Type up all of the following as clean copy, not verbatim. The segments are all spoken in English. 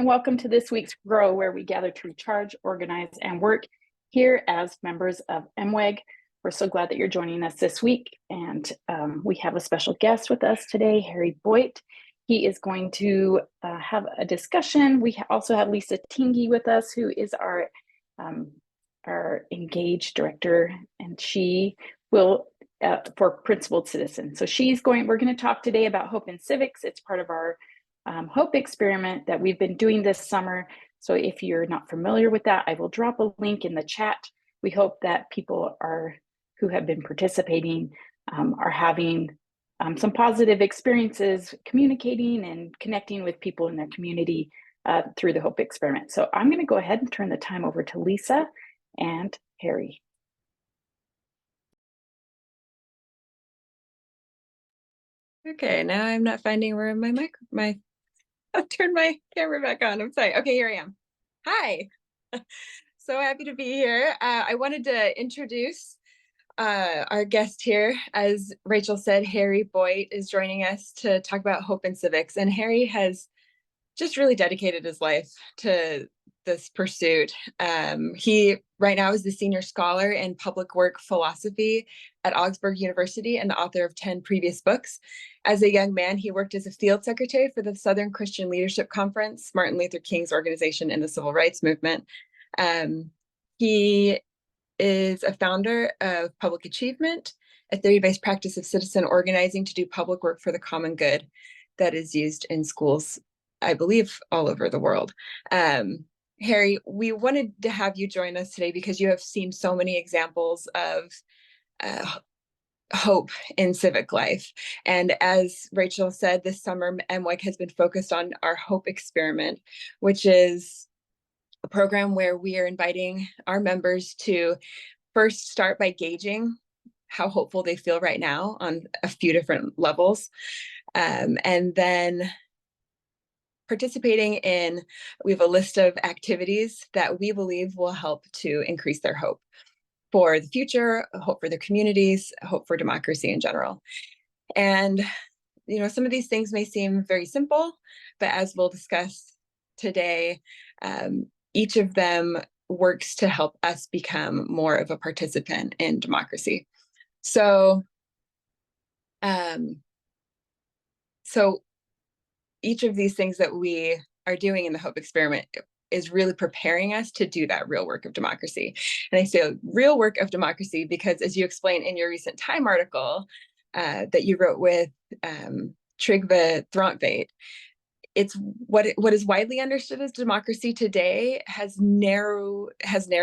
and welcome to this week's Grow, where we gather to recharge, organize, and work here as members of MWEG. We're so glad that you're joining us this week, and we have a special guest with us today, Harry Boyte. He is going to have a discussion. We also have Lisa Tingy with us, who is our Engage Director, and she will for Principled Citizen. So we're going to talk today about hope in civics. It's part of our hope experiment that we've been doing this summer. So if you're not familiar with that, I will drop a link in the chat. We hope that people who have been participating are having some positive experiences communicating and connecting with people in their community through the hope experiment. So I'm going to go ahead and turn the time over to Lisa and Harry. Okay, now I'm not finding where I've turned my camera back on. I'm sorry. Okay, here I am. Hi. So happy to be here. I wanted to introduce our guest here. As Rachel said, Harry Boyte is joining us to talk about hope in civics. And Harry has just really dedicated his life to this pursuit. He right now is the senior scholar in public work philosophy at Augsburg University and the author of 10 previous books. As a young man, he worked as a field secretary for the Southern Christian Leadership Conference, Martin Luther King's organization in the Civil Rights Movement. He is a founder of Public Achievement, a theory-based practice of citizen organizing to do public work for the common good that is used in schools, I believe, all over the world. Harry, we wanted to have you join us today because you have seen so many examples of hope in civic life. And as Rachel said, this summer, MWEG has been focused on our hope experiment, which is a program where we are inviting our members to first start by gauging how hopeful they feel right now on a few different levels. And then participating in, we have a list of activities that we believe will help to increase their hope for the future, hope for their communities, hope for democracy in general. And, some of these things may seem very simple, but as we'll discuss today, each of them works to help us become more of a participant in democracy. So each of these things that we are doing in the Hope Experiment is really preparing us to do that real work of democracy. And I say real work of democracy because, as you explained in your recent Time article that you wrote with Trygve Throntvedt, it's what is widely understood as democracy today has narrowed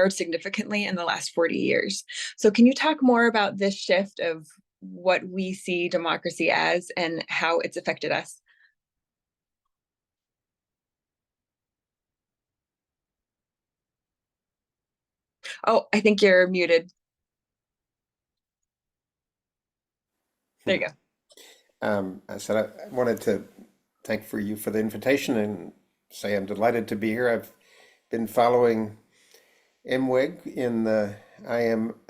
significantly in the last 40 years. So can you talk more about this shift of what we see democracy as and how it's affected us? Oh, I think you're muted. There you go. I wanted to thank you for the invitation and say I'm delighted to be here. I've been following MWEG in the IMIP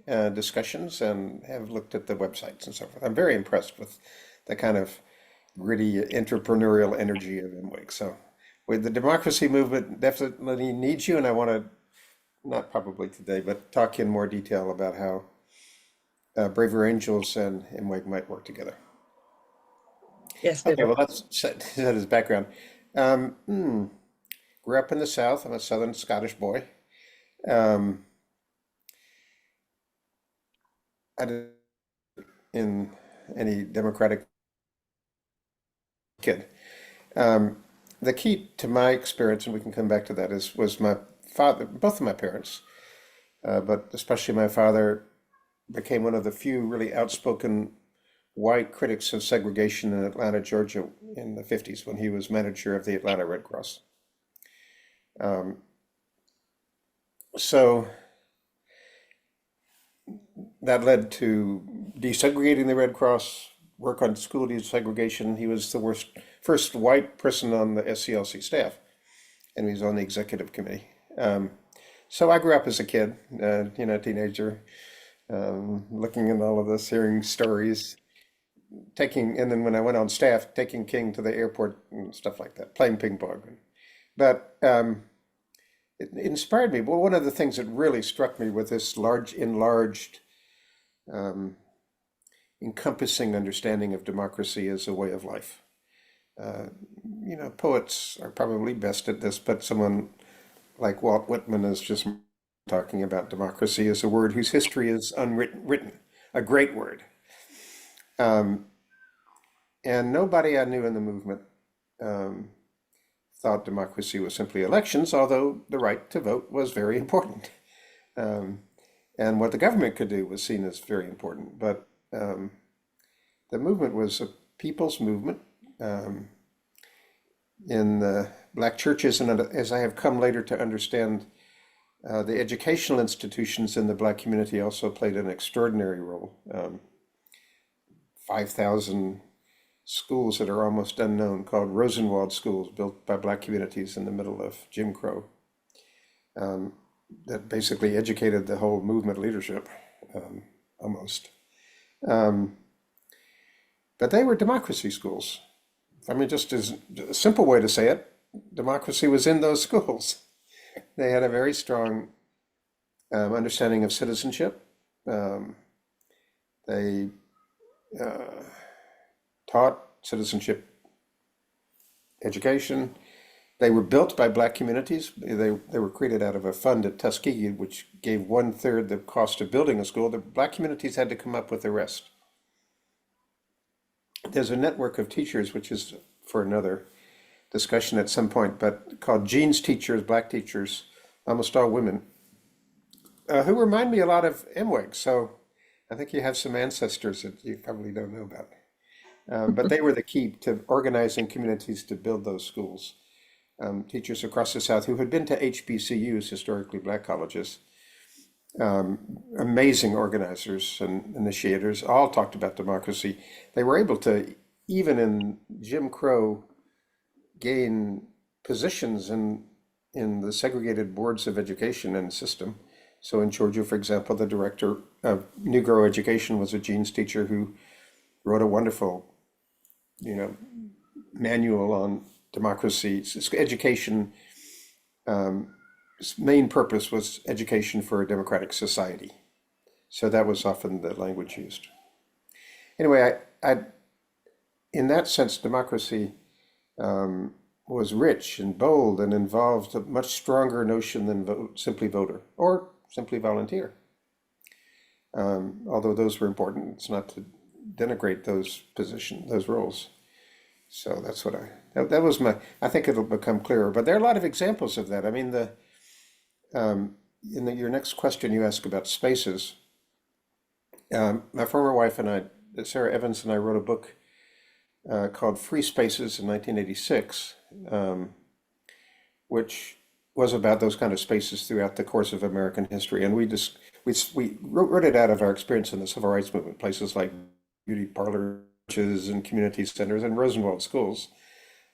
discussions and have looked at the websites and so forth. I'm very impressed with the kind of gritty entrepreneurial energy of MWEG. So with the democracy movement definitely needs you, and I want to, not probably today, but talk in more detail about how Braver Angels and MWEG might work together. Yes. Okay, well, that's set as background. Grew up in the South. I'm a Southern Scottish boy. I didn't in any Democratic kid. The key to my experience, and we can come back to that, was my father. Both of my parents, but especially my father, became one of the few really outspoken white critics of segregation in Atlanta, Georgia, in the 50s when he was manager of the Atlanta Red Cross. So that led to desegregating the Red Cross, work on school desegregation. He was the first white person on the SCLC staff, and he was on the executive committee. So I grew up as a kid, teenager, looking at all of this, hearing stories. and then when I went on staff, taking King to the airport and stuff like that, playing ping pong. But it inspired me. Well, one of the things that really struck me with this enlarged, um, encompassing understanding of democracy as a way of life. Uh, Poets are probably best at this, but someone like Walt Whitman is just talking about democracy as a word whose history is unwritten, a great word. Um, and nobody I knew in the movement um, thought democracy was simply elections, although the right to vote was very important. Um, and what the government could do was seen as very important. But the movement was a people's movement. Um, in the black churches, and as I have come later to understand, the educational institutions in the black community also played an extraordinary role. 5,000 schools that are almost unknown, called Rosenwald schools, built by black communities in the middle of Jim Crow, um, that basically educated the whole movement leadership, almost. Um, but they were democracy schools. I mean, just as a simple way to say it, democracy was in those schools. They had a very strong understanding of citizenship. Um, they taught citizenship education. They were built by black communities. They were created out of a fund at Tuskegee, which gave 1/3 the cost of building a school. The black communities had to come up with the rest. There's a network of teachers, which is for another discussion at some point, but called Jean's Teachers, black teachers, almost all women, who remind me a lot of MWEG. So I think you have some ancestors that you probably don't know about. But they were the key to organizing communities to build those schools. Teachers across the South who had been to HBCUs, historically black colleges, amazing organizers and initiators, all talked about democracy. They were able to, even in Jim Crow, gain positions in the segregated boards of education and system. So in Georgia, for example, the director of Negro education was a Jean's teacher who wrote a wonderful, manual on democracy. Education, its main purpose was education for a democratic society. So that was often the language used. Anyway, in that sense, democracy was rich and bold and involved a much stronger notion than simply voter or simply volunteer. Although those were important, it's not to denigrate those roles. So that's what that was I think it'll become clearer. But there are a lot of examples of that. I mean, your next question you ask about spaces. My former wife and I, Sarah Evans and I, wrote a book called Free Spaces in 1986, which was about those kind of spaces throughout the course of American history. And we wrote it out of our experience in the civil rights movement, places like beauty parlors and community centers and Rosenwald schools.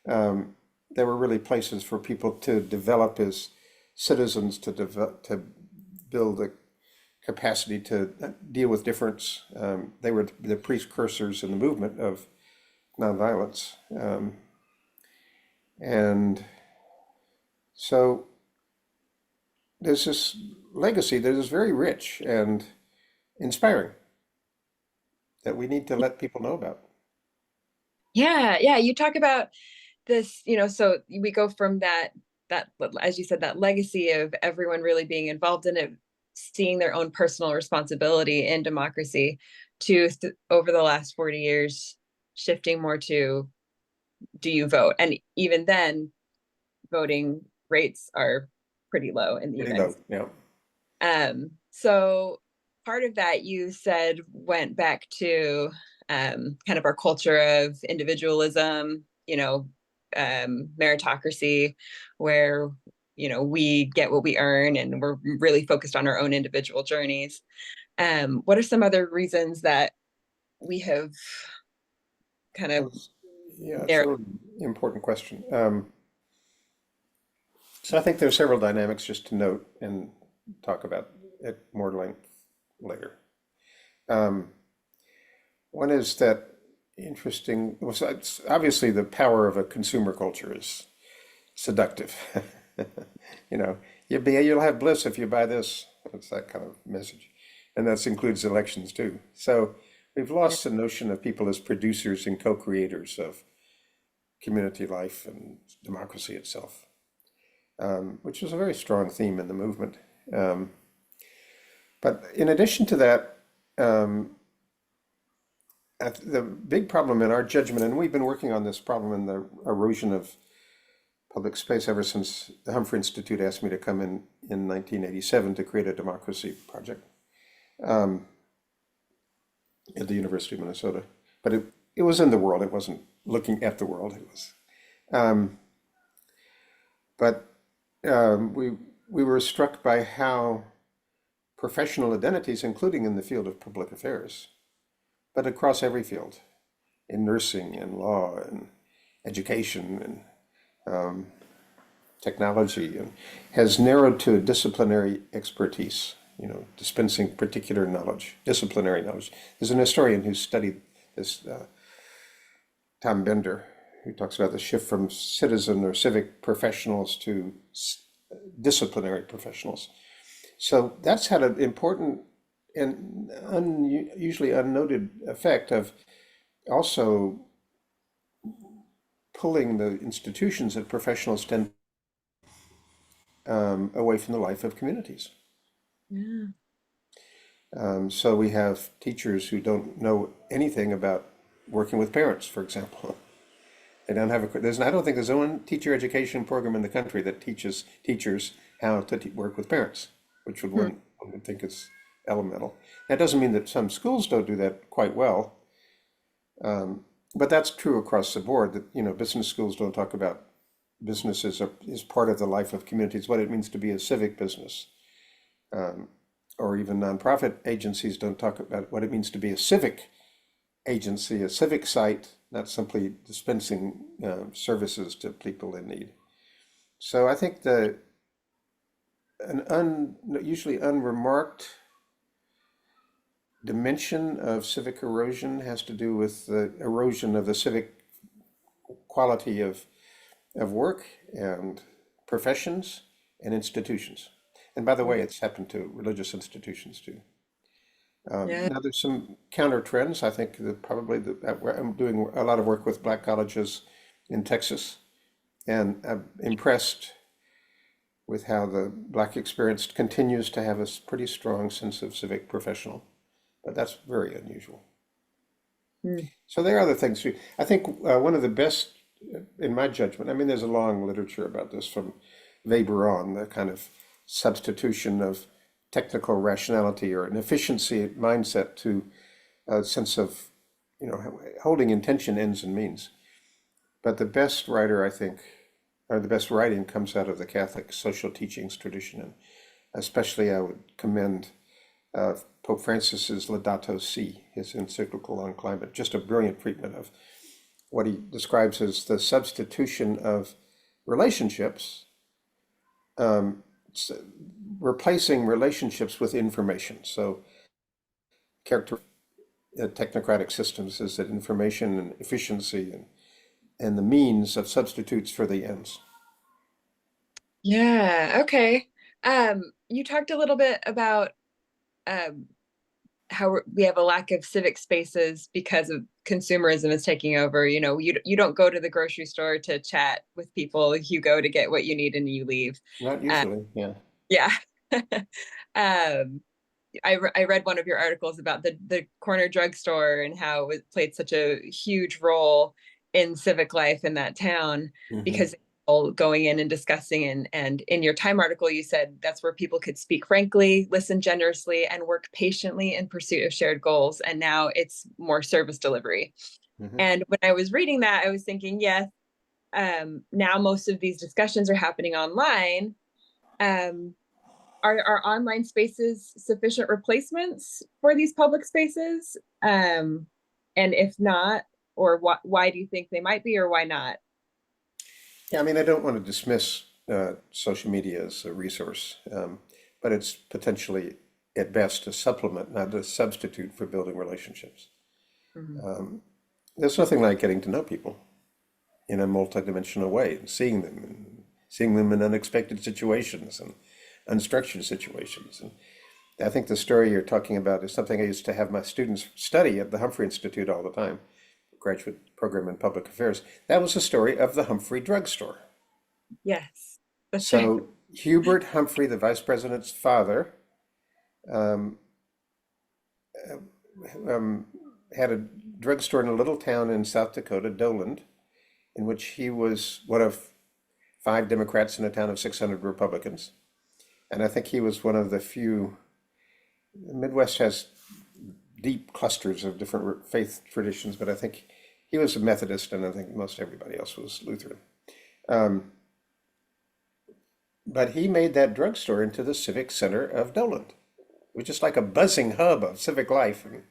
There were really places for people to develop as citizens, to build the capacity to deal with difference. They were the precursors in the movement of nonviolence. And so there's this legacy that is very rich and inspiring that we need to let people know about. Yeah. You talk about this, so we go from that, as you said, that legacy of everyone really being involved in it, seeing their own personal responsibility in democracy, to over the last 40 years, shifting more to, do you vote? And even then, voting rates are pretty low in the United States. Yeah. So part of that, you said, went back to kind of our culture of individualism, meritocracy, where we get what we earn and we're really focused on our own individual journeys. What are some other reasons that we have kind of Yeah, it's a really important question. So I think there's several dynamics just to note and talk about at more length later. One is that interesting. Well, so it's obviously the power of a consumer culture is seductive. You know, you'll have bliss if you buy this. It's that kind of message. And that includes elections too. So we've Yeah. lost the notion of people as producers and co-creators of community life and democracy itself, which was a very strong theme in the movement. Um, but in addition to that, um, the big problem in our judgment, and we've been working on this problem in the erosion of public space ever since the Humphrey Institute asked me to come in 1987 to create a democracy project um, at the University of Minnesota. But it was in the world. It wasn't looking at the world. It was. Um, but we were struck by how professional identities, including in the field of public affairs, but across every field, in nursing and law and education and technology, and has narrowed to a disciplinary expertise, you know, dispensing particular knowledge, disciplinary knowledge. There's an historian who studied this, Tom Bender, who talks about the shift from citizen or civic professionals to disciplinary professionals. So that's had an important and usually unnoted effect of also pulling the institutions that professionals tend away from the life of communities. Yeah. So we have teachers who don't know anything about working with parents, for example. They don't have I don't think there's one teacher education program in the country that teaches teachers how to work with parents, which Hmm. one would think is elemental. That doesn't mean that some schools don't do that quite well, but that's true across the board. That business schools don't talk about business is part of the life of communities, what it means to be a civic business, or even nonprofit agencies don't talk about what it means to be a civic agency, a civic site, not simply dispensing services to people in need. So I think usually unremarked dimension of civic erosion has to do with the erosion of the civic quality of work and professions and institutions. And by the way, it's happened to religious institutions too. Yeah. Now there's some counter trends. I think that I'm doing a lot of work with black colleges in Texas, and I'm impressed with how the black experience continues to have a pretty strong sense of civic professional, but that's very unusual. Hmm. So there are other things. I think one of the best, in my judgment, I mean, there's a long literature about this from Weber on, the kind of substitution of technical rationality or an efficiency mindset to a sense of, holding intention ends and means. But the best writer, I think, or the best writing comes out of the Catholic social teachings tradition. And especially I would commend Pope Francis's Laudato Si, his encyclical on climate, just a brilliant treatment of what he describes as the substitution of relationships, um, replacing relationships with information. So, character technocratic systems is that information and efficiency and the means of substitutes for the ends. Yeah. Okay. You talked a little bit about um, how we have a lack of civic spaces because of consumerism is taking over. You don't go to the grocery store to chat with people. You go to get what you need and you leave. Not Uh, usually, yeah. yeah. um, I read one of your articles about the corner drugstore and how it played such a huge role in civic life in that town Hmm. because people going in and discussing and in your Time article you said that's where people could speak frankly, listen generously, and work patiently in pursuit of shared goals. And now it's more service delivery. Hmm. And when I was reading that, I was thinking, yes, now most of these discussions are happening online. Um, are online spaces sufficient replacements for these public spaces? And if not, or why do you think they might be, or why not? Yeah, I mean, I don't want to dismiss social media as a resource, but it's potentially, at best, a supplement, not a substitute for building relationships. Mhm. Um, there's nothing like getting to know people in a multidimensional way and seeing them in unexpected situations and unstructured situations. And I think the story you're talking about is something I used to have my students study at the Humphrey Institute all the time, graduate program in public affairs. That was the story of the Humphrey drugstore. Yes, that's right. So Hubert Humphrey, the vice president's father, um, had a drugstore in a little town in South Dakota, Doland, in which he was one of 5 Democrats in a town of 600 Republicans. And I think he was one of the few. The Midwest has deep clusters of different faith traditions, but I think he was a Methodist, and I think most everybody else was Lutheran. Um, but he made that drugstore into the civic center of Doland, which is like a buzzing hub of civic life. And it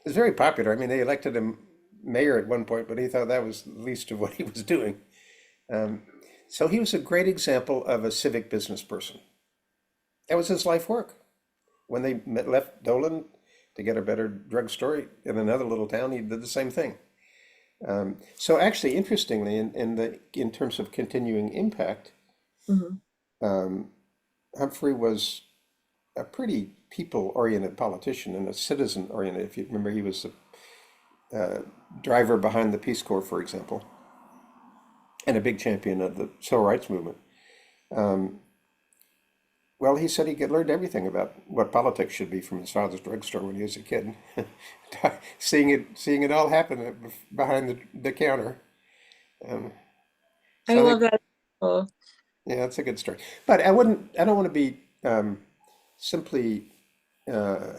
was very popular. I mean, they elected him mayor at one point, but he thought that was the least of what he was doing. Um, so he was a great example of a civic business person. That was his life work. When they left Dolan to get a better drugstore in another little town, he did the same thing. So actually, interestingly, in terms of continuing impact, Hmm. um, Humphrey was a pretty people-oriented politician and a citizen-oriented. If you remember, he was the driver behind the Peace Corps, for example, and a big champion of the civil rights movement. Um, Well, he said he had learned everything about what politics should be from his father's drugstore when he was a kid, seeing it all happen behind the counter. Um, I so I love think, that. Oh, yeah, that's a good story. But I don't want to be simply uh,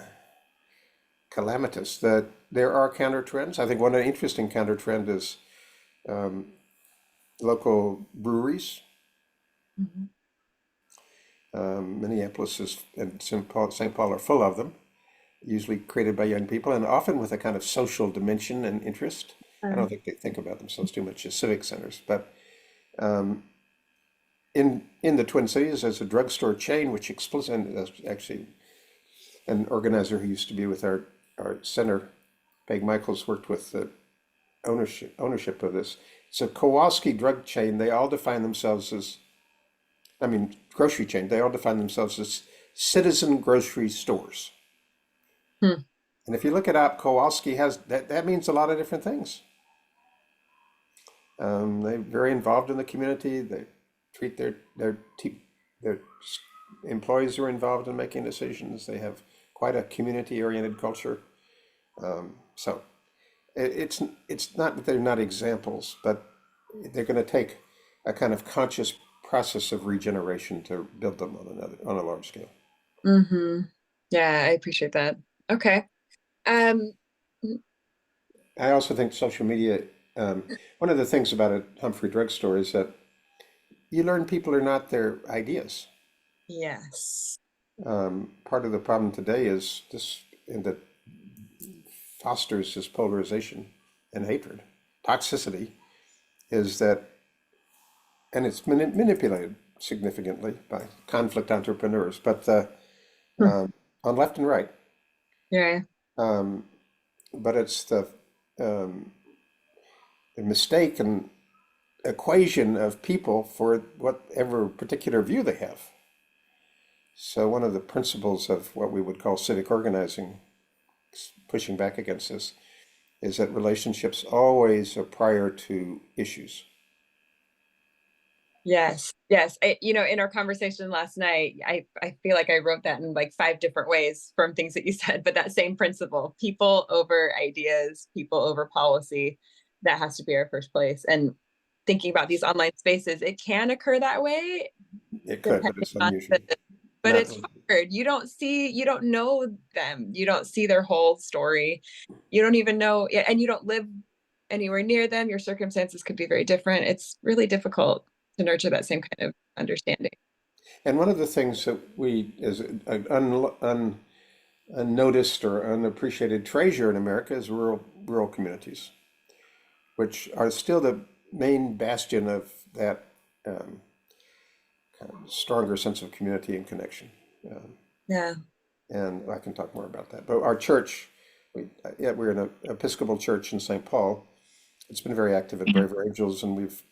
calamitous. That there are counter trends. I think one interesting counter trend is um, local breweries. mhm. Minneapolis and St. Paul are full of them, usually created by young people, and often with a kind of social dimension and interest. I don't think they think about themselves too much as civic centers, but um, in the Twin Cities, there's a drugstore chain which explodes, and that's actually an organizer who used to be with our center, Peg Michaels, worked with the ownership of this. It's a Kowalski drug chain. They all define themselves as, I mean, grocery chain. They all define themselves as citizen grocery stores. Hmm. And if you look it up, Kowalski has that means a lot of different things. They're very involved in the community. They treat their employees are involved in making decisions. They have quite a community-oriented culture. So it's not that they're not examples, but they're going to take a kind of conscious process of regeneration to build them on a large scale. Hmm. Yeah, I appreciate that. Okay. Um, I also think social media. One of the things about a Humphrey drugstore is that you learn people are not their ideas. yes. Part of the problem today is this, and that fosters this polarization and hatred. Toxicity is that, and it's manipulated significantly by conflict entrepreneurs, but Hmm. on left and right. Yeah. Um, but it's um, the mistaken equation of people for whatever particular view they have. So one of the principles of what we would call civic organizing, pushing back against this, is that relationships always are prior to issues. Yes. Yes. In our conversation last night, I feel like I wrote that in like 5 different ways from things that you said, but that same principle, people over ideas, people over policy, that has to be our first place. And thinking about these online spaces, it can occur that way, It could, but depending it's on unusual. but Not it's hard. You don't know them. You don't see their whole story. You don't even know, and you don't live anywhere near them. Your circumstances could be very different. It's really difficult to nurture that same kind of understanding. and one of the things that we, as an unnoticed or unappreciated treasure in America, is rural communities, which are still the main bastion of that um, kind of stronger sense of community and connection. Um, Yeah. and I can talk more about that. But our church, yeah, we're an Episcopal church in St. Paul, it's been very active at Braver Angels, and we've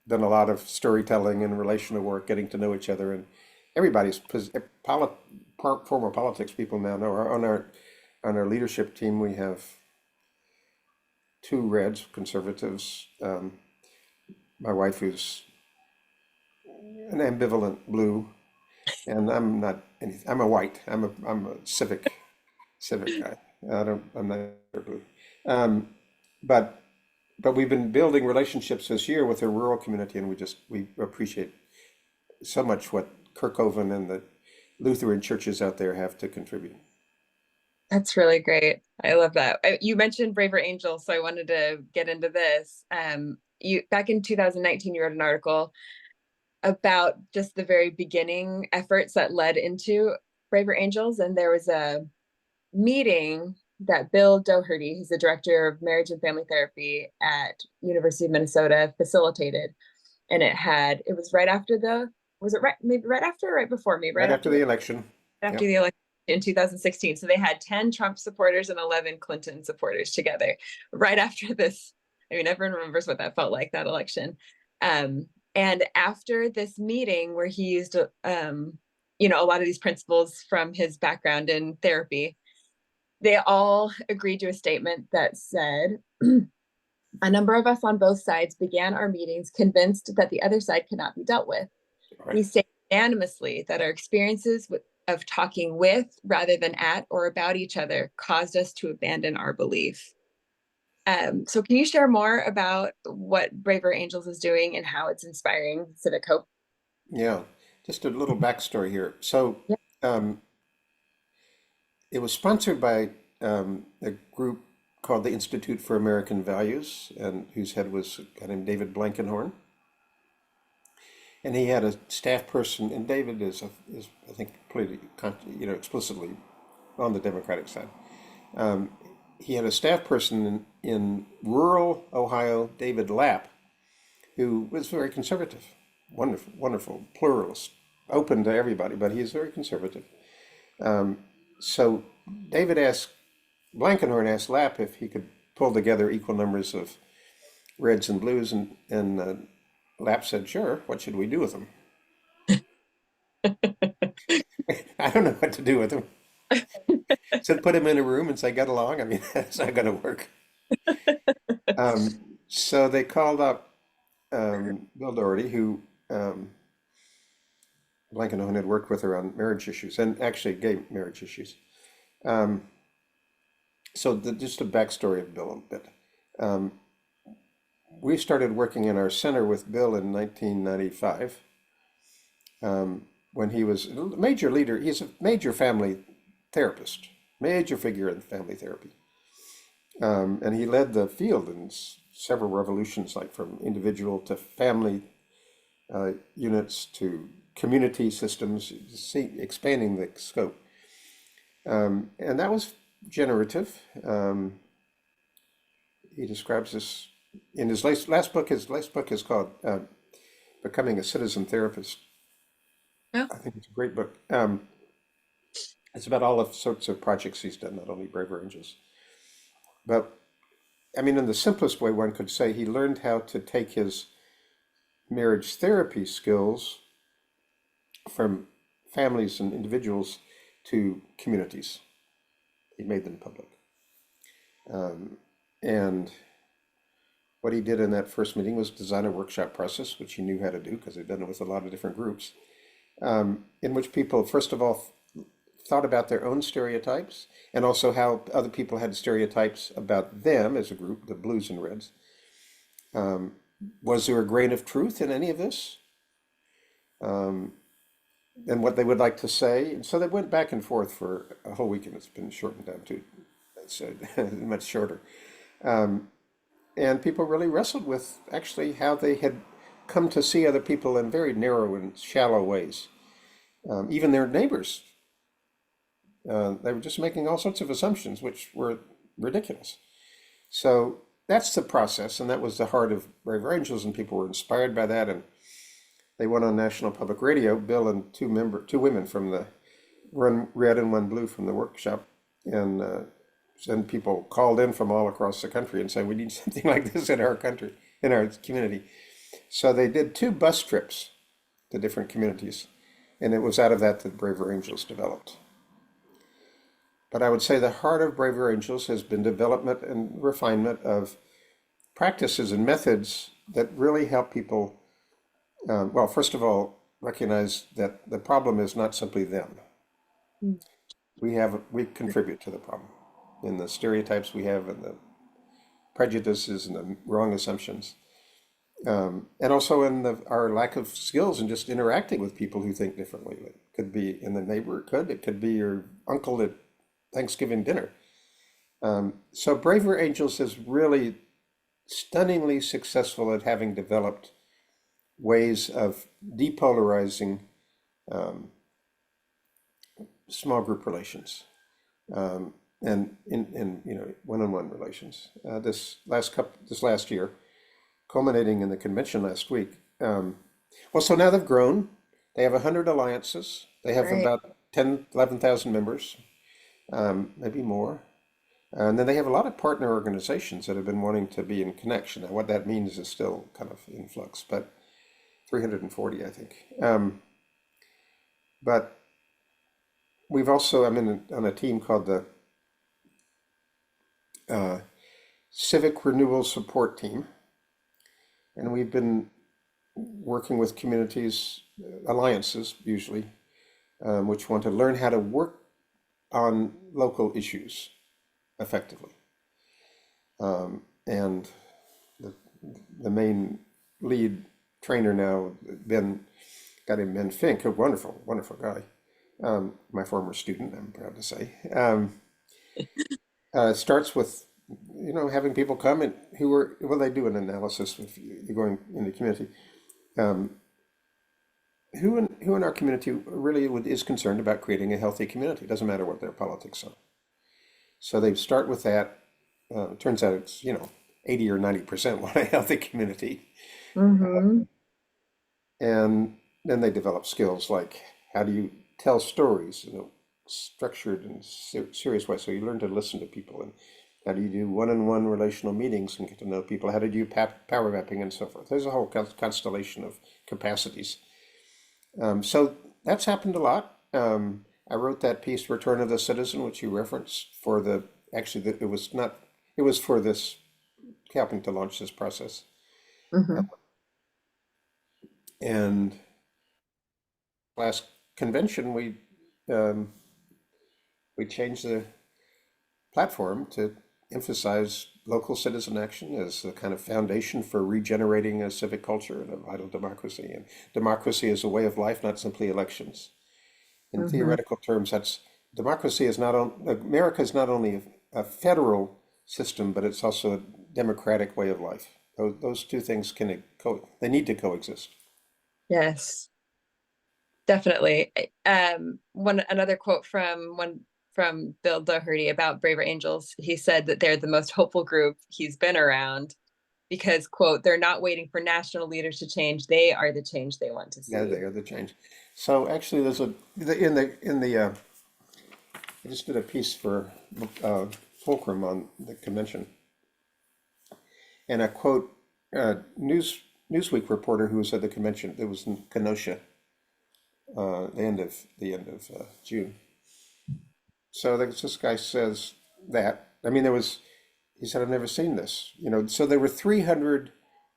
done a lot of storytelling and relational work, getting to know each other, and everybody's former politics people now know on our leadership team. We have two Reds, conservatives. My wife who's an ambivalent blue, and I'm not anything. I'm a white. I'm a civic guy. I'm not blue. Um, but we've been building relationships this year with the rural community, and we appreciate so much what Kirkhoven and the Lutheran churches out there have to contribute. That's really great. I love that. You mentioned Braver Angels, so I wanted to get into this. You back in 2019, you wrote an article about just the very beginning efforts that led into Braver Angels, and there was a meeting that Bill Doherty, who's the director of marriage and family therapy at University of Minnesota, facilitated, and it was right after was it right maybe right after or right before me Right after the election. after Yep. the election in 2016. So they had 10 Trump supporters and 11 Clinton supporters together right after this. I mean, everyone remembers what that felt like, that election. And after this meeting where he used, a lot of these principles from his background in therapy, they all agreed to a statement that said, a number of us on both sides began our meetings convinced that the other side cannot be dealt with. Right. We say unanimously that our experiences of talking with rather than at or about each other caused us to abandon our belief. So can you share more about what Braver Angels is doing and how it's inspiring civic hope? Yeah, just a little backstory here. So Yep. it was sponsored by a group called the Institute for American Values, and whose head was a guy named David Blankenhorn. And he had a staff person, and David is I think politically, explicitly on the Democratic side. He had a staff person in rural Ohio, David Lapp, who was very conservative, wonderful pluralist, open to everybody, but he's very conservative. So Blankenhorn asked Lapp if he could pull together equal numbers of reds and blues, and Lapp said, "Sure. What should we do with them?" I don't know what to do with them. Said put him in a room and say get along. I mean, that's not going to work. So they called up Bill Doherty, who Blankenhorn had worked with her on marriage issues, and actually gay marriage issues. Just a backstory of Bill a bit. We started working in our center with Bill in 1995, when he was a major leader. He's a major family therapist, major figure in family therapy. And he led the field in several revolutions, like from individual to family units to community systems, expanding the scope. And that was generative. He describes this in his last book. His last book is called Becoming a Citizen Therapist. Yeah. I think it's a great book. It's about all the sorts of projects he's done, not only Braver Angels. But, I mean, in the simplest way, one could say he learned how to take his marriage therapy skills from families and individuals to communities. He made them public. And what he did in that first meeting was design a workshop process, which he knew how to do because he'd done it with a lot of different groups, in which people, first of all, thought about their own stereotypes and also how other people had stereotypes about them as a group, the blues and reds. Was there a grain of truth in any of this? And what they would like to say. And so they went back and forth for a whole weekend. It's been shortened down to much shorter. And people really wrestled with actually how they had come to see other people in very narrow and shallow ways. Even their neighbors. They were just making all sorts of assumptions, which were ridiculous. So that's the process, and that was the heart of Braver Angels, and people were inspired by that, and they went on national public radio. Bill and two women from the one red and one blue from the workshop, and and people called in from all across the country and said, we need something like this in our country, in our community. So they did 2 bus trips to different communities, and it was out of that that Braver Angels developed. But I would say the heart of Braver Angels has been development and refinement of practices and methods that really help people, well, first of all, recognize that the problem is not simply them. Mm. We contribute to the problem in the stereotypes we have and the prejudices and the wrong assumptions. And also in our lack of skills in just interacting with people who think differently. It could be in the neighborhood, it could be your uncle at Thanksgiving dinner. So Braver Angels is really stunningly successful at having developed ways of depolarizing small group relations and in one-on-one relations. This last year, culminating in the convention last week. Well, so now they've grown. They have 100 alliances. They have Right. about 10, 11,000 members, maybe more. And then they have a lot of partner organizations that have been wanting to be in connection. Now, what that means is still kind of in flux, but 340, I think. But we've also, I'm on a team called the Civic Renewal Support Team. And we've been working with communities, alliances usually, which want to learn how to work on local issues effectively. And the main lead trainer now, Ben Fink, a wonderful, wonderful guy, my former student, I'm proud to say, starts with having people come and they do an analysis if you're going in the community. Who in our community really is concerned about creating a healthy community? It doesn't matter what their politics are. So they start with that. It turns out it's 80 or 90% want a healthy community, Mm-hmm. and then they develop skills like how do you tell stories in a structured and serious way. So you learn to listen to people, and how do you do one-on-one relational meetings and get to know people? How to do power mapping and so forth. There's a whole constellation of capacities. So that's happened a lot. I wrote that piece, Return of the Citizen, which you referenced it was for this, helping to launch this process. Mm-hmm. And last convention, we changed the platform to emphasize local citizen action as the kind of foundation for regenerating a civic culture and a vital democracy. And democracy is a way of life, not simply elections. In Mm-hmm. theoretical terms, America is not only a federal system, but it's also a democratic way of life. Those 2 things they need to coexist. Yes, definitely. Another quote from Bill Doherty about Braver Angels. He said that they're the most hopeful group he's been around because, quote, they're not waiting for national leaders to change. They are the change they want to see. Yeah, they are the change. So actually, there's I just did a piece for Fulcrum on the convention, and I quote Newsweek reporter who was at the convention. It was in Kenosha, the end of June. So this guy says that. He said, I've never seen this. So there were 300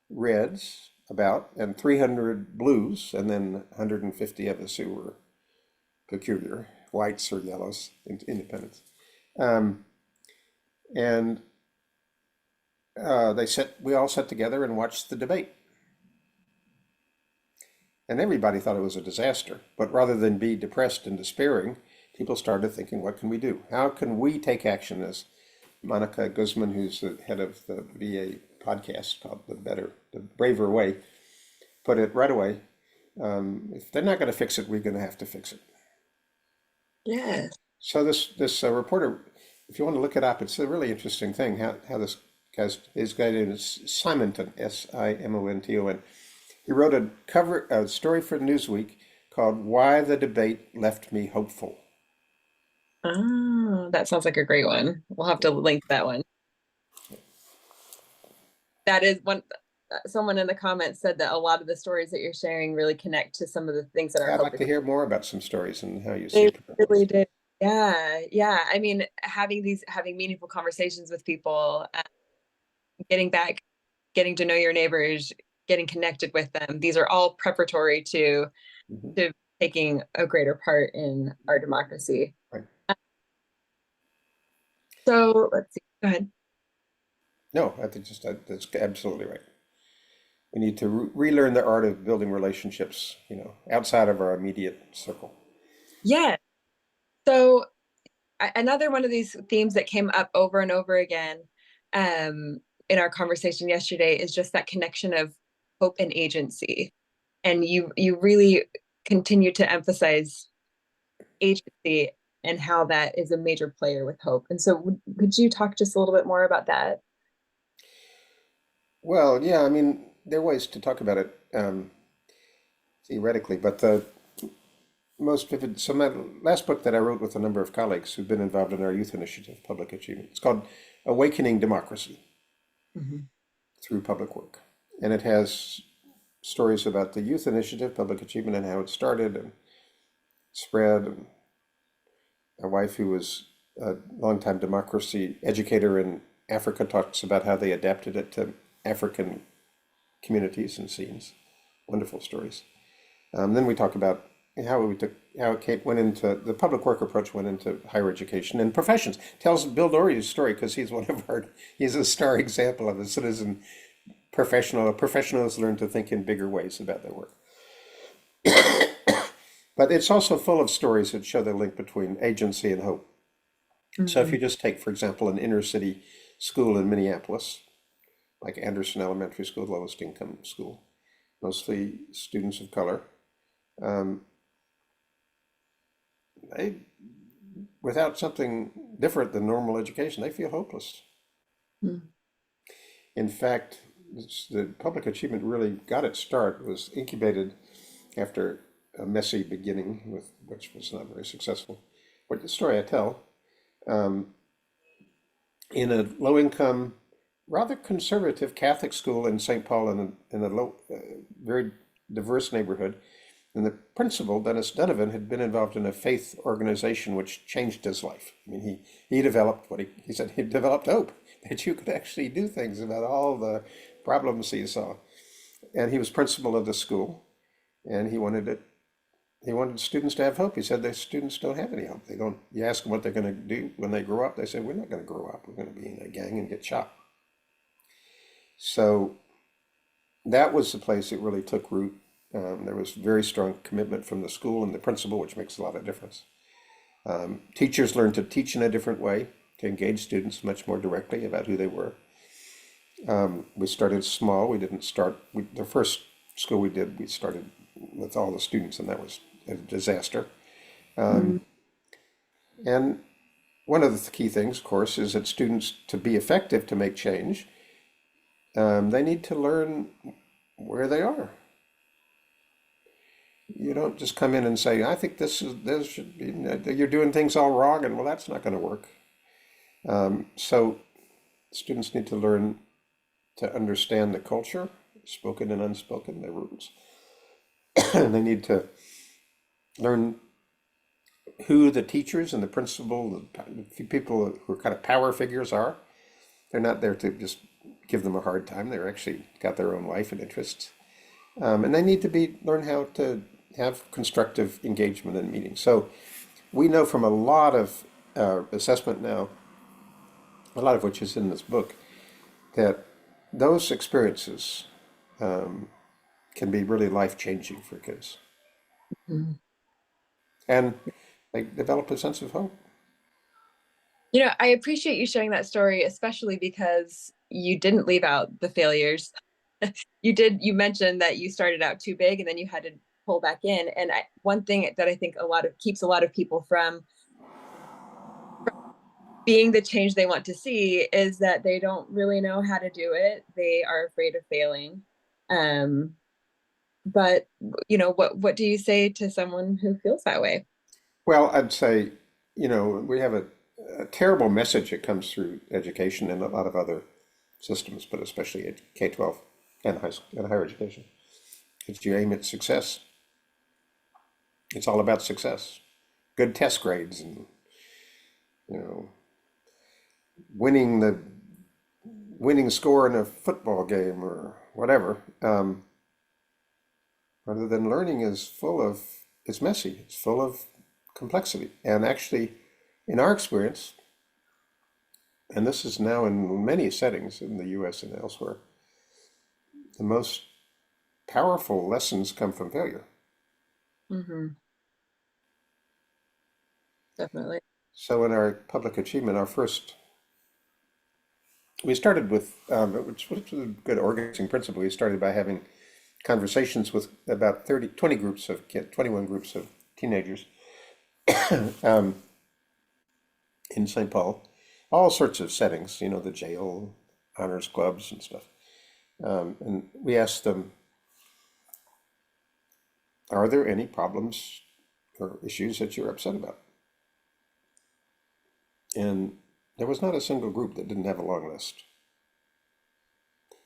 reds and 300 blues, and then 150 of us who were peculiar, whites or yellows, independents. And we all sat together and watched the debate. And everybody thought it was a disaster. But rather than be depressed and despairing, people started thinking, what can we do? How can we take action? As Monica Guzman, who's the head of the VA podcast called The Braver Way, put it right away. If they're not going to fix it, we're going to have to fix it. Yes. So this reporter, if you want to look it up, it's a really interesting thing how this his guy is Simonton, Simonton. He wrote a story for Newsweek called "Why the Debate Left Me Hopeful." Oh, that sounds like a great one. We'll have to link that one. That is one. Someone in the comments said that a lot of the stories that you're sharing really connect to some of the things that are I'd like hoping. to hear more about some stories and how you see They progress. really did. Yeah, yeah. I mean, having meaningful conversations with people, getting back, getting to know your neighbors, getting connected with them. These are all preparatory Mhm. to taking a greater part in our democracy. Right. So let's see. Go ahead. No, I think that's absolutely right. We need to relearn the art of building relationships, outside of our immediate circle. Yeah. So another one of these themes that came up over and over again in our conversation yesterday is just that connection of hope and agency. And you really continue to emphasize agency and how that is a major player with hope. And so could you talk just a little bit more about that? Well, yeah, I mean, there are ways to talk about it theoretically, but the most vivid. So my last book that I wrote with a number of colleagues who've been involved in our youth initiative, Public Achievement. It's called Awakening Democracy Mhm. Through Public Work, and it has stories about the youth initiative, Public Achievement, and how it started and spread. And my wife, who was a longtime democracy educator in Africa, talks about how they adapted it to African communities and scenes. Wonderful stories. Then we talk about how it went into the public work approach went into higher education and professions. Tells Bill Doherty's story because he's a star example of a citizen professional. A professional has learned to think in bigger ways about their work. But it's also full of stories that show the link between agency and hope. So if Mhm. you just take, for example, an inner city school in Minneapolis, like Anderson Elementary School, lowest income school, mostly students of color, um, they without something different than normal education, they feel hopeless. Mhm. In fact, the public achievement really got its start, was incubated after a messy beginning, which was not very successful. What the story I tell, um, in a low-income, rather conservative Catholic school in St. Paul, in a very diverse neighborhood, and the principal, Dennis Donovan, had been involved in a faith organization which changed his life. I mean, he developed he said he developed hope that you could actually do things about all the problems he saw. And he was principal of the school, and he wanted students to have hope. He said the students don't have any hope. They don't. You ask them what they're going to do when they grow up. They say we're not going to grow up. We're going to be in a gang and get shot. So that was the place it really took root. There was very strong commitment from the school and the principal, which makes a lot of difference. Teachers learned to teach in a different way, to engage students much more directly about who they were. We started small. We didn't start, the first school we did, we started with all the students, and that was a disaster. Mhm. And one of the key things, of course, is that students, to be effective, to make change, they need to learn where they are. You don't just come in and say, I think this should be, you're doing things all wrong, and well, that's not going to work. So students need to learn to understand the culture, spoken and unspoken, the rules. And they need to learn who the teachers and the principal, the people who are kind of power figures are. They're not there to just give them a hard time. They're actually got their own life and interests. And they need to learn how to have constructive engagement in meetings. So we know from a lot of assessment now, a lot of which is in this book, that those experiences can be really life changing for kids. Mhm. And they develop a sense of hope. I appreciate you sharing that story, especially because you didn't leave out the failures. You mentioned that you started out too big and then you had to pull back in. And one thing that I think keeps a lot of people from being the change they want to see is that they don't really know how to do it. They are afraid of failing. Um, but what do you say to someone who feels that way? Well, I'd say we have a terrible message that comes through education and a lot of other systems, but especially at K-12 and high school and higher education. It's you aim at success. It's all about success. Good test grades and, you know, winning the winning score in a football game or whatever. Rather than learning is it's messy. It's full of complexity. And actually, in our experience, and this is now in many settings in the US and elsewhere, the most powerful lessons come from failure. Mm-hmm. Definitely. So in our public achievement, we started with, which was a good organizing principle. We started by having conversations with about 20 groups of kids, 21 groups of teenagers um, in St. Paul, all sorts of settings, the jail, honors clubs and stuff. And we asked them, are there any problems or issues that you're upset about? And there was not a single group that didn't have a long list,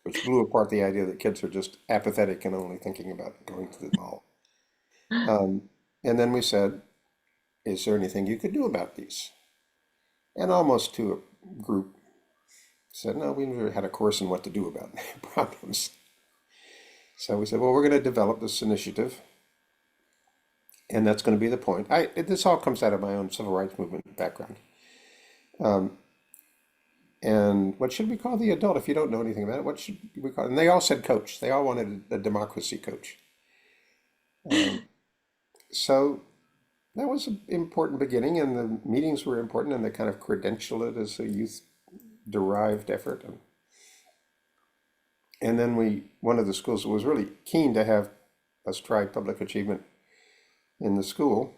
which blew apart the idea that kids are just apathetic and only thinking about going to the mall. And then we said, is there anything you could do about these? And almost to a group said, no, we never had a course in what to do about problems. So we said, well, we're going to develop this initiative, and that's going to be the point. This all comes out of my own civil rights movement background. And what should we call the adult if you don't know anything about it? What should we call it? And they all said coach. They all wanted a democracy coach. So that was an important beginning, and the meetings were important, and they kind of credentialed it as a youth-derived effort. And then one of the schools was really keen to have us try public achievement in the school,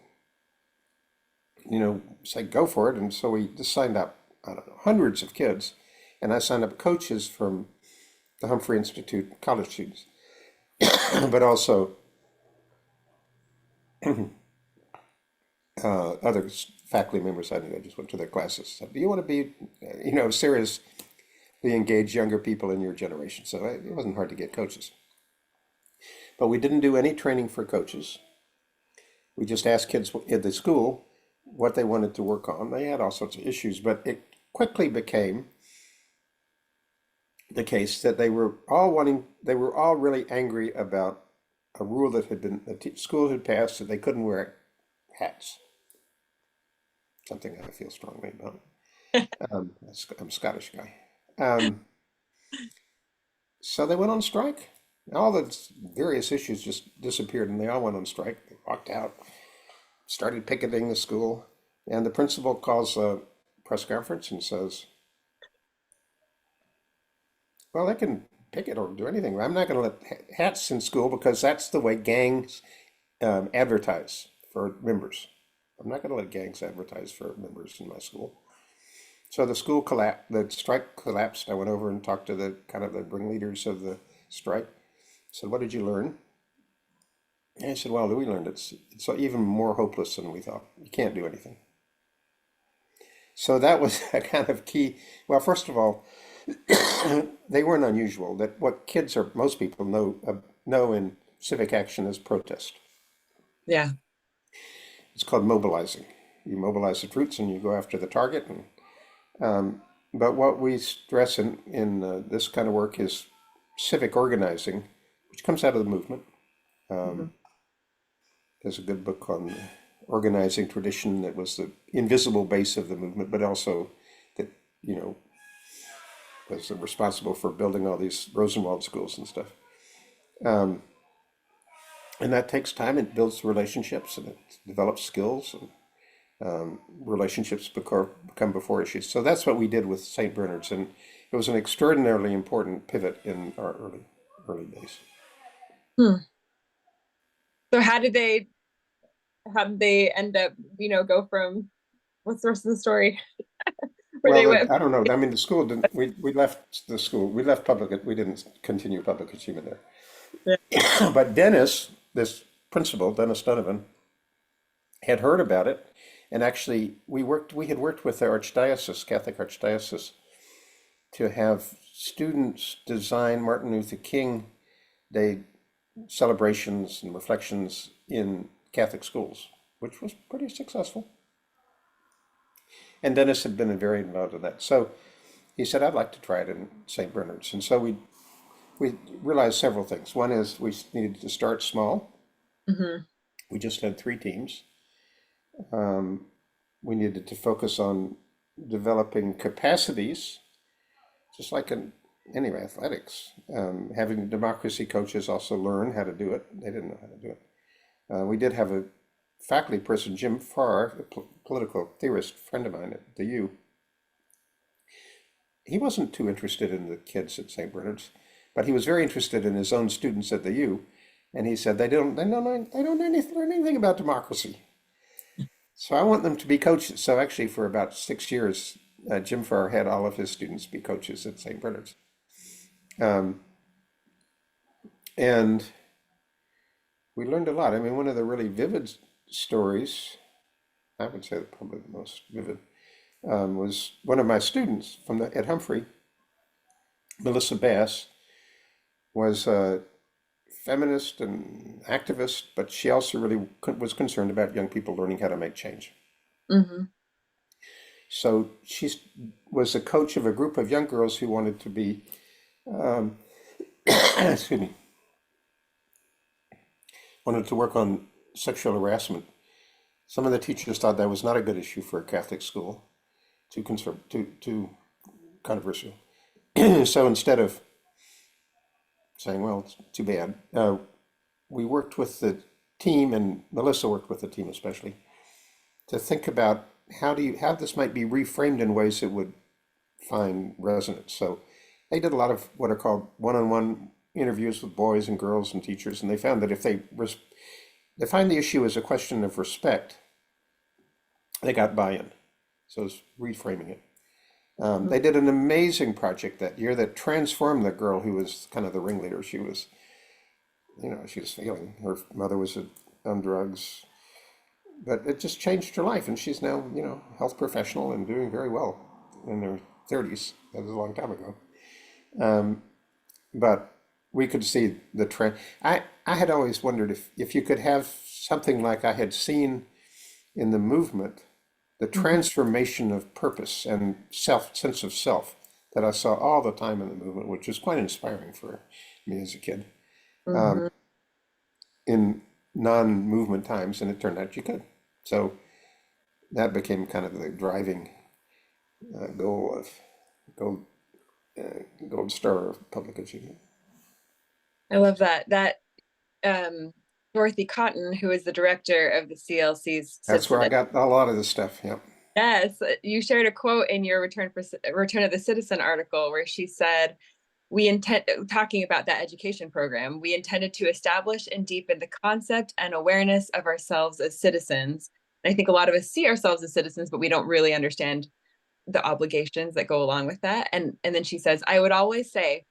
say go for it. And so we just signed up, I don't know, hundreds of kids, and I signed up coaches from the Humphrey Institute, college students, but also other faculty members I knew. I just went to their classes. Said, do you want to be, seriously engage younger people in your generation? So it wasn't hard to get coaches. But we didn't do any training for coaches. We just asked kids at the school what they wanted to work on. They had all sorts of issues, but it quickly became the case that they were all really angry about a rule that the school had passed that they couldn't wear hats. Something I feel strongly about. I'm a Scottish guy. So they went on strike. All the various issues just disappeared, and they all went on strike. They walked out, started picketing the school, and the principal calls a press conference and says, well, they can picket or do anything. I'm not going to let hats in school because that's the way gangs advertise for members. I'm not going to let gangs advertise for members in my school. So the school collapsed, the strike collapsed. I went over and talked to the ringleaders of the strike. I said, what did you learn? And I said, well, we learned it's even more hopeless than we thought. You can't do anything. So that was a kind of key. Well, first of all, they weren't unusual. That what most people know in civic action is protest. Yeah. It's called mobilizing. You mobilize the troops and you go after the target. But what we stress in this kind of work is civic organizing, which comes out of the movement. There's a good book on the organizing tradition that was the invisible base of the movement, but also that, was responsible for building all these Rosenwald schools and stuff. And that takes time. It builds relationships and it develops skills, and relationships become before issues. So that's what we did with St. Bernard's, and it was an extraordinarily important pivot in our early days. So how did they end up, go from, what's the rest of the story? I don't know. I mean, the school didn't, we left the school, we left we didn't continue public achievement there. Yeah. But this principal, Dennis Donovan, had heard about it And actually, we had worked with the Archdiocese, Catholic Archdiocese, to have students design Martin Luther King Day celebrations and reflections in Catholic schools, which was pretty successful. And Dennis had been very involved in that. So he said, I'd like to try it in St. Bernard's. And so we realized several things. One is we needed to start small. Mm-hmm. We just had 3 teams. We needed to focus on developing capacities, just like in any athletics. Having democracy coaches also learn how to do it. They didn't know how to do it. We did have a faculty person, Jim Farr, a political theorist friend of mine at the U. He wasn't too interested in the kids at St. Bernard's, but he was very interested in his own students at the U. And he said, they don't learn anything about democracy. So I want them to be coaches. So actually for about 6 years, Jim Farr had all of his students be coaches at St. Bernard's. And we learned a lot. I mean, one of the really vivid stories, I would say probably the most vivid, was one of my students at Humphrey, Melissa Bass, was a feminist and activist, but she also really was concerned about young people learning how to make change. Mm-hmm. So she was a coach of a group of young girls who wanted to be, excuse me, wanted to work on sexual harassment. Some of the teachers thought that was not a good issue for a Catholic school, too controversial. So instead of saying, well, it's too bad, we worked with the team, and Melissa worked with the team especially, to think about how this might be reframed in ways that would find resonance. So they did a lot of what are called one-on-one interviews with boys and girls and teachers, and they found that if they define the issue as a question of respect, they got buy-in. So it's reframing it. They did an amazing project that year that transformed the girl who was kind of the ringleader. She was failing. Her mother was on drugs, but it just changed her life, and she's now, health professional and doing very well in her 30s. That was a long time ago. But we could see the trend. I had always wondered if you could have something like I had seen in the movement, the transformation of purpose and sense of self that I saw all the time in the movement, which was quite inspiring for me as a kid, Mm-hmm. in non-movement times, and it turned out you could. So that became kind of the driving goal of gold star of public achievement. I love that. Dorothy Cotton, who is the director of the CLC's That's where I got a lot of this stuff. Yep. Yes, you shared a quote in your Return of the Citizen article where she said, talking about that education program, we intended to establish and deepen the concept and awareness of ourselves as citizens. And I think a lot of us see ourselves as citizens, but we don't really understand the obligations that go along with that. And then she says, I would always say,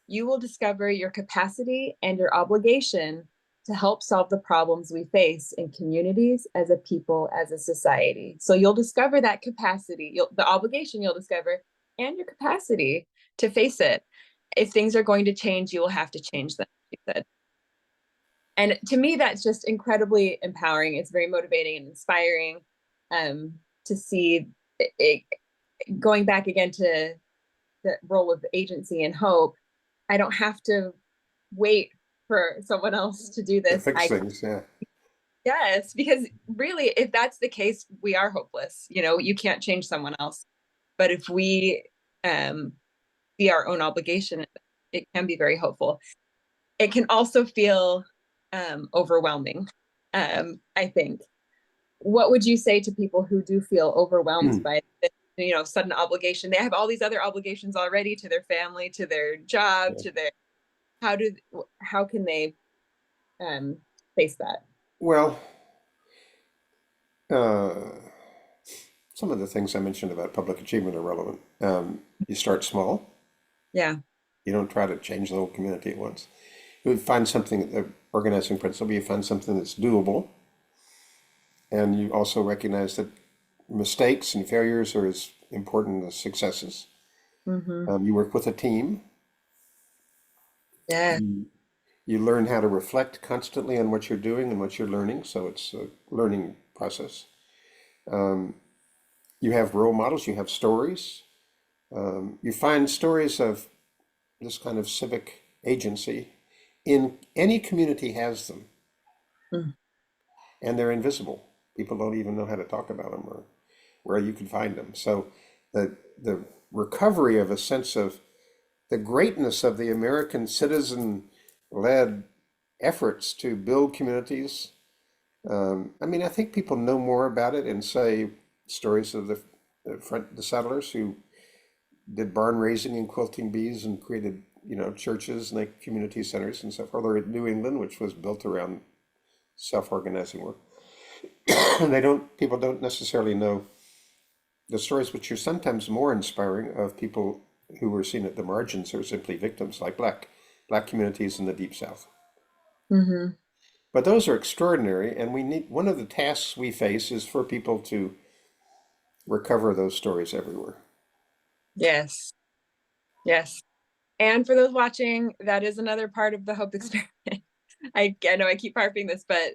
you will discover your capacity and your obligation to help solve the problems we face in communities, as a people, as a society. So you'll discover that capacity, the obligation you'll discover, and your capacity to face it. If things are going to change, you will have to change them, she said. And to me, that's just incredibly empowering. It's very motivating and inspiring to see it. Going back again to the role of agency and hope, I don't have to wait for someone else to do To this. fix things, yeah. Yes, because really, if that's the case, we are hopeless. You can't change someone else. But if we see our own obligation, it can be very hopeful. It can also feel overwhelming, I think. What would you say to people who do feel overwhelmed by sudden obligation? They have all these other obligations already to their family, to their job, to their how can they face that? Well, some of the things I mentioned about public achievement are relevant. You start small. Yeah. You don't try to change the whole community at once. You find something, the organizing principle, you find something that's doable. And you also recognize that mistakes and failures are as important as successes. Mm-hmm. You work with a team. Yeah. You, you learn how to reflect constantly on what you're doing and what you're learning. So it's a learning process. Um, you have role models. You have stories. You find stories of this kind of civic agency in any community has them, Mm. and they're invisible. People don't even know how to talk about them or where you can find them. So the recovery of a sense of the greatness of the American citizen-led efforts to build communities. I mean, I think people know more about it in, say, stories of the settlers who did barn raising and quilting bees and created, churches and like community centers and stuff. Or in New England, which was built around self-organizing work. And people don't necessarily know the stories, which are sometimes more inspiring, of people who were seen at the margins or simply victims, like black communities in the Deep South. Mm-hmm. But those are extraordinary, and one of the tasks we face is for people to recover those stories everywhere. Yes. Yes. And for those watching, that is another part of the Hope experiment. I know I keep harping this, but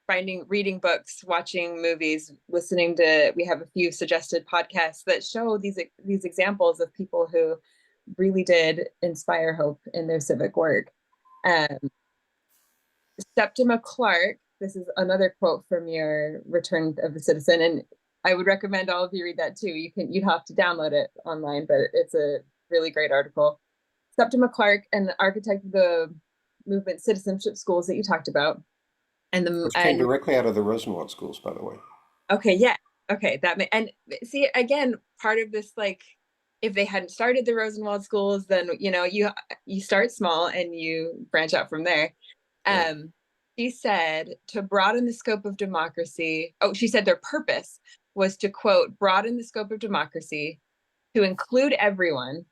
reading books, watching movies, we have a few suggested podcasts that show these examples of people who really did inspire hope in their civic work. Um, Septima Clark, this is another quote from your Return of the Citizen, and I would recommend all of you read that too. You'd have to download it online, but it's a really great article. Septima Clark, and the architect of the movement citizenship schools that you talked about, Which came and directly out of the Rosenwald schools, by the way. okay, yeah, okay, and see again, part of this, like, if they hadn't started the Rosenwald schools, then you start small and you branch out from there. Yeah. She said to broaden the scope of democracy. Oh, she said their purpose was to, quote, broaden the scope of democracy to include everyone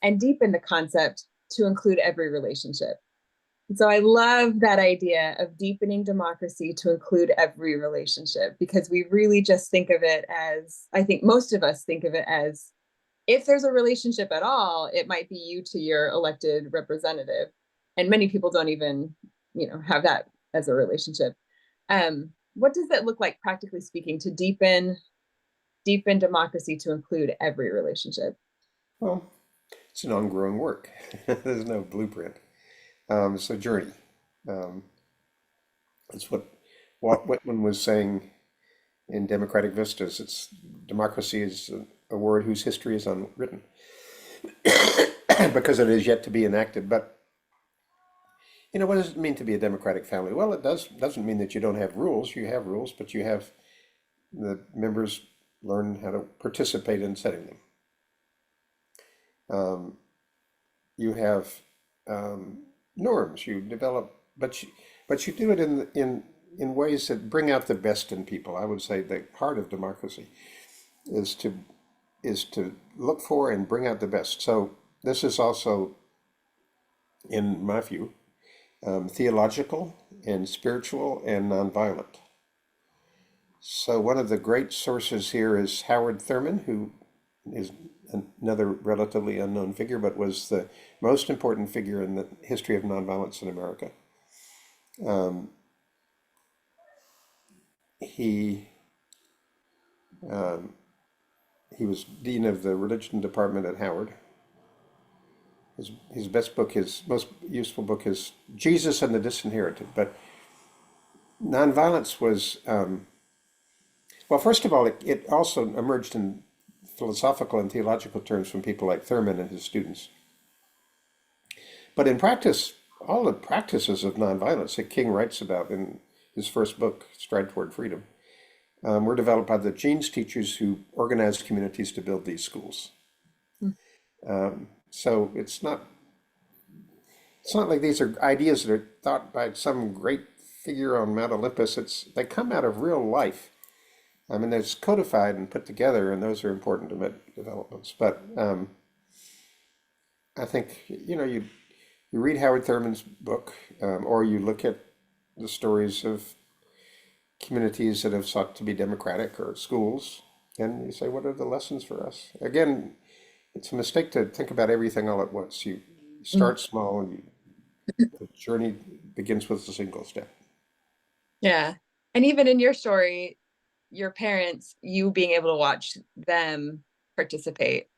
and deepen the concept to include every relationship. And so I love that idea of deepening democracy to include every relationship, because we really just think of it as, I think most of us think of it as, if there's a relationship at all, it might be you to your elected representative. And many people don't even, have that as a relationship. What does that look like, practically speaking, to deepen democracy to include every relationship? Well, it's an ongoing work. There's no blueprint. It's a journey. Um, it's what Walt Whitman was saying in Democratic Vistas. It's democracy is a word whose history is unwritten because it is yet to be enacted. But what does it mean to be a democratic family? Well, it doesn't mean that you don't have rules. You have rules, but you have the members learn how to participate in setting them. You have norms you develop, but you do it in ways that bring out the best in people. I would say the heart of democracy is to look for and bring out the best. So this is also, in my view, theological and spiritual and nonviolent. So one of the great sources here is Howard Thurman, who is another relatively unknown figure, but was the most important figure in the history of nonviolence in America. Um, he um, he was dean of the religion department at Howard. His best book, his most useful book, is Jesus and the Disinherited. But nonviolence was, well, first of all, it also emerged in philosophical and theological terms from people like Thurman and his students. But in practice, all the practices of nonviolence that King writes about in his first book, Stride Toward Freedom, were developed by the Jeans teachers who organized communities to build these schools. So it's not like these are ideas that are thought by some great figure on Mount Olympus. They come out of real life. I mean, it's codified and put together, and those are important developments. But I think you read Howard Thurman's book, or you look at the stories of communities that have sought to be democratic or schools. And you say, what are the lessons for us? Again, it's a mistake to think about everything all at once. You Mm. start small and the journey begins with a single step. Yeah. And even in your story, your parents, you being able to watch them participate.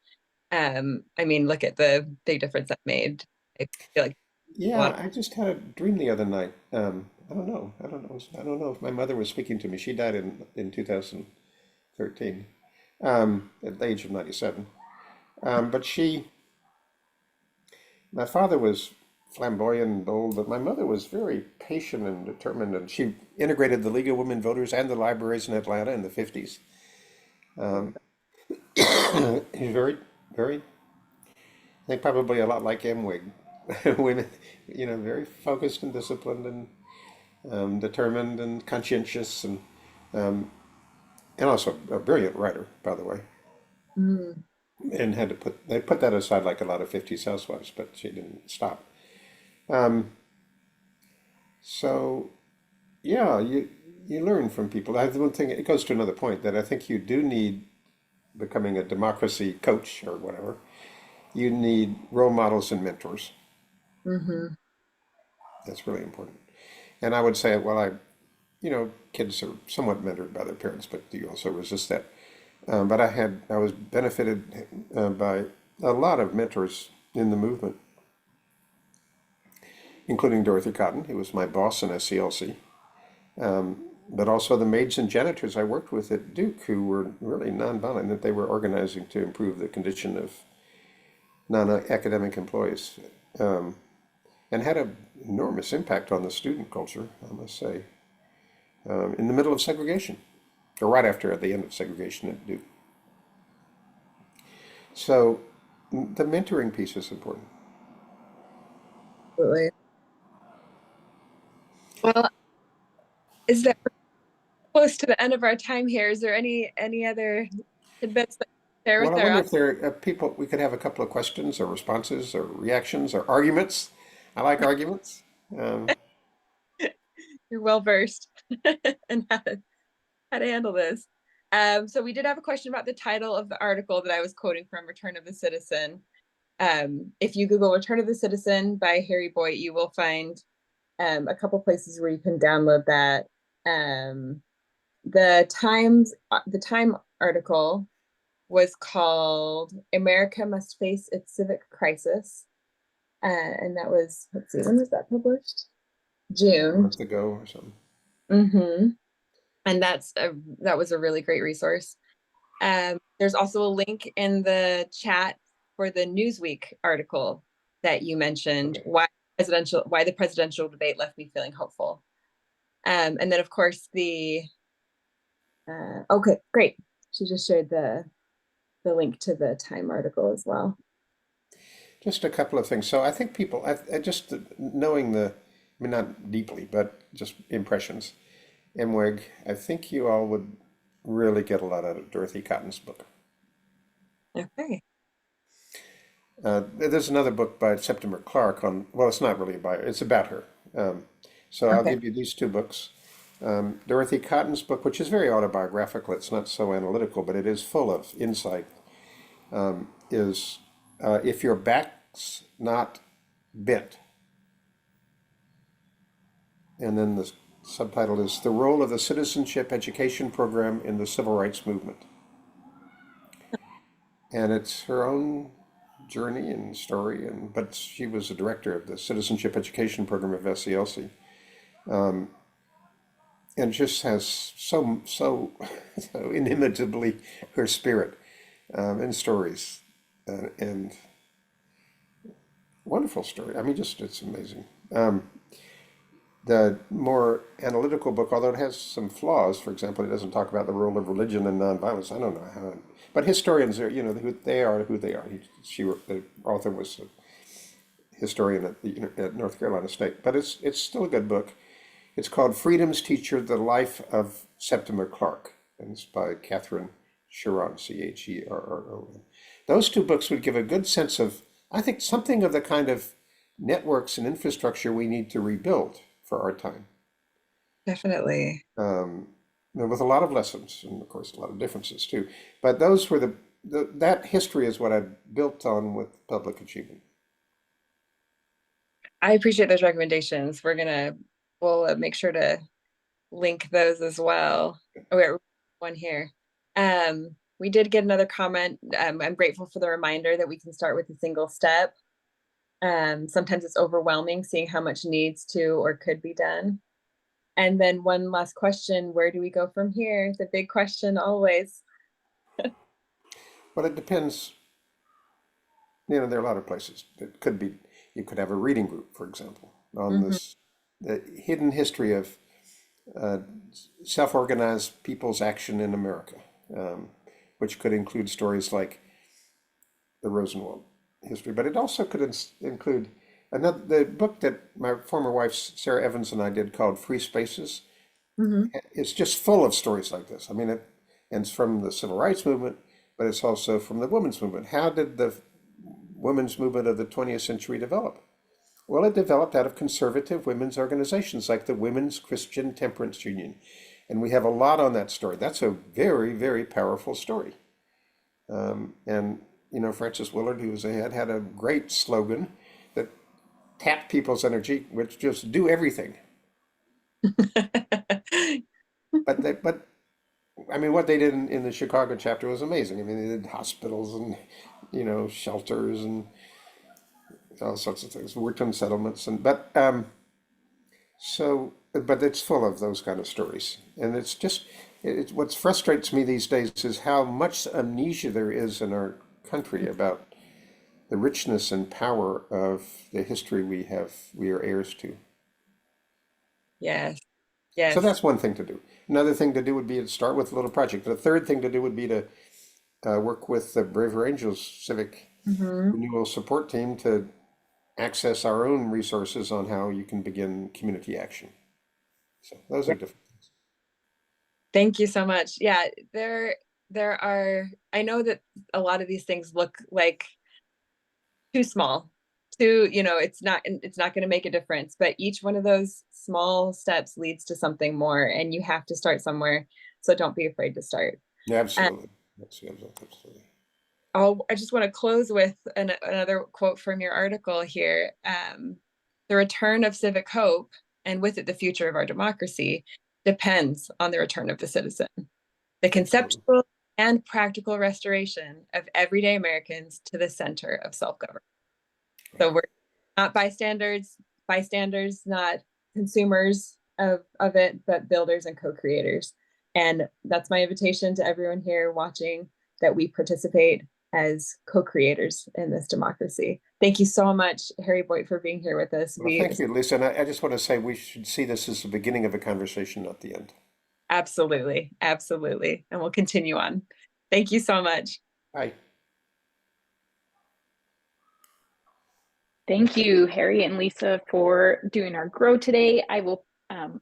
I mean, look at the big difference that made. I feel like a Yeah, lot. I just had a dream the other night. I don't know. I don't know if my mother was speaking to me. She died in 2013, at the age of 97. But my father was flamboyant and bold, but my mother was very patient and determined, and she integrated the League of Women Voters and the libraries in Atlanta in the 50s. He's very, very, I think probably a lot like Emwig. Women, very focused and disciplined and determined and conscientious and also a brilliant writer, by the way. Mm. And they put that aside like a lot of 50s housewives, but she didn't stop. Um, so yeah, you learn from people. I have one thing. It goes to another point that I think you do need becoming a democracy coach or whatever. You need role models and mentors. Hmm. That's really important. And I would say, well, kids are somewhat mentored by their parents, but you also resist that. But I was benefited by a lot of mentors in the movement, including Dorothy Cotton, who was my boss in SCLC, but also the maids and janitors I worked with at Duke, who were really nonviolent, that they were organizing to improve the condition of non-academic employees, and had an enormous impact on the student culture, I must say, in the middle of segregation, or right after at the end of segregation at Duke. So the mentoring piece is important. Absolutely. Well, is that close to the end of our time here? Is there any other tidbits that you can share Well, with I our wonder audience? if there are people, we could have a couple of questions or responses or reactions or arguments. I like arguments. Um, You're well versed and how to handle this. So we did have a question about the title of the article that I was quoting from Return of the Citizen. If you Google Return of the Citizen by Harry Boyte, you will find a couple places where you can download that. Um, the Time article was called "America Must Face Its Civic Crisis," and that was, let's see, when was that published? a June. month ago or something. Mm-hmm. And that was a really great resource. There's also a link in the chat for the Newsweek article that you mentioned, Okay. why the presidential debate left me feeling hopeful. And then of course okay, great. She just shared the link to the Time article as well. Just a couple of things. So I think people, I just knowing I mean, not deeply, but just impressions. Emweg, I think you all would really get a lot out of Dorothy Cotton's book. Okay. There's another book by Septimer Clark on, well, it's not really about, it's about her. Um, so I'll Okay. give you these two books. Dorothy Cotton's book, which is very autobiographical, it's not so analytical, but it is full of insight, is If Your Back's Not Bent. And then the subtitle is The Role of the Citizenship Education Program in the Civil Rights Movement. And it's her own journey and story, but she was the director of the Citizenship Education Program of SCLC, and just has so inimitably her spirit and stories, and wonderful story. I mean, just it's amazing. The more analytical book, although it has some flaws, for example, it doesn't talk about the role of religion and nonviolence. I don't know how, but historians are, who they are, who they are. The author was a historian at North Carolina State, but it's still a good book. It's called Freedom's Teacher: The Life of Septimer Clark, and it's by Catherine Cheron, Cherron. Those two books would give a good sense of, I think, something of the kind of networks and infrastructure we need to rebuild for our time. Definitely. With a lot of lessons and of course a lot of differences too. But those were that history is what I built on with public achievement. I appreciate those recommendations. We'll make sure to link those as well. Oh, wait, one here. We did get another comment. I'm grateful for the reminder that we can start with a single step. Sometimes it's overwhelming seeing how much needs to or could be done. And then one last question, where do we go from here? The big question always. Well, it depends. There are a lot of places. It could be, you could have a reading group, for example, on Mhm. this, the hidden history of uh, self-organized people's action in America, which could include stories like the Rosenwald history, but it also could include the book that my former wife Sarah Evans and I did called Free Spaces. Mhm. It's just full of stories like this. I mean, and it's from the civil rights movement, but it's also from the women's movement. How did the women's movement of the 20th century develop? Well, it developed out of conservative women's organizations like the Women's Christian Temperance Union. And we have a lot on that story. That's a very, very powerful story. And, Frances Willard, who was ahead, had a great slogan that tapped people's energy, which just do everything. But I mean, what they did in the Chicago chapter was amazing. I mean, they did hospitals and, shelters and all sorts of things, worked on settlements. But it's full of those kind of stories. And it's just, what frustrates me these days is how much amnesia there is in our country about the richness and power of the history we are heirs to. Yes, So yes. that's one thing to do. Another thing to do would be to start with a little project. The third thing to do would be to work with the Braver Angels Civic Mhm. Renewal Support Team to access our own resources on how you can begin community action. So those are different. Thank you so much. Yeah, there are, I know that a lot of these things look like too small. It's not going to make a difference, but each one of those small steps leads to something more, and you have to start somewhere. So don't be afraid to start. Yeah, And absolutely. Absolutely. I just want to close with another quote from your article here. The return of civic hope, and with it the future of our democracy, depends on the return of the citizen. The Absolutely. conceptual and practical restoration of everyday Americans to the center of self-government. Right. So we're not bystanders, not consumers of it, but builders and co-creators. And that's my invitation to everyone here watching, that we participate as co-creators in this democracy. Thank you so much, Harry Boyte, for being here with us. Well, thank you, Lisa. And I just want to say we should see this as the beginning of a conversation, not the end. Absolutely, absolutely. And we'll continue on. Thank you so much. Bye. Thank you, Harry and Lisa, for doing our grow today.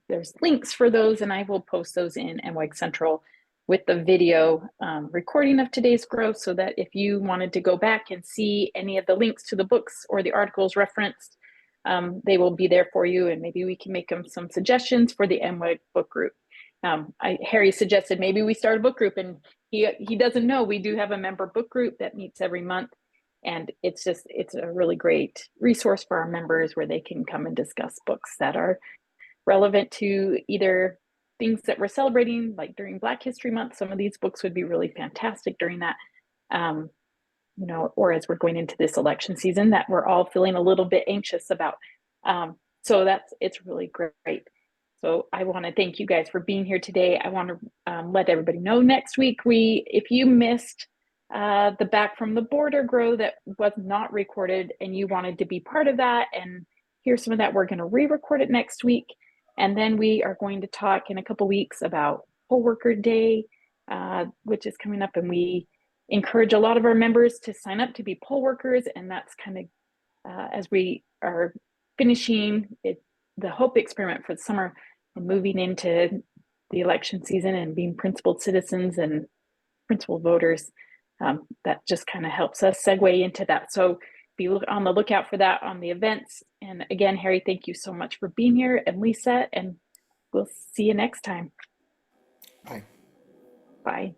There's links for those, and I will post those in NWEG Central with the video recording of today's grow, so that if you wanted to go back and see any of the links to the books or the articles referenced, they will be there for you, and maybe we can make them some suggestions for the NWEG book group. Harry suggested maybe we start a book group, and he doesn't know we do have a member book group that meets every month. And it's a really great resource for our members where they can come and discuss books that are relevant to either things that we're celebrating, like during Black History Month. Some of these books would be really fantastic during that, um, or as we're going into this election season that we're all feeling a little bit anxious about. So it's really great. So I want to thank you guys for being here today. I want to let everybody know next week, if you missed the Back from the Border grow that was not recorded and you wanted to be part of that and hear some of that, we're going to re-record it next week. And then we are going to talk in a couple weeks about Poll Worker Day, which is coming up, and we encourage a lot of our members to sign up to be poll workers. And that's kind of as we are finishing the Hope experiment for the summer and moving into the election season and being principled citizens and principled voters. That just kind of helps us segue into that. So be on the lookout for that on the events. And again, Harry, thank you so much for being here, and Lisa, and we'll see you next time. Bye. Bye.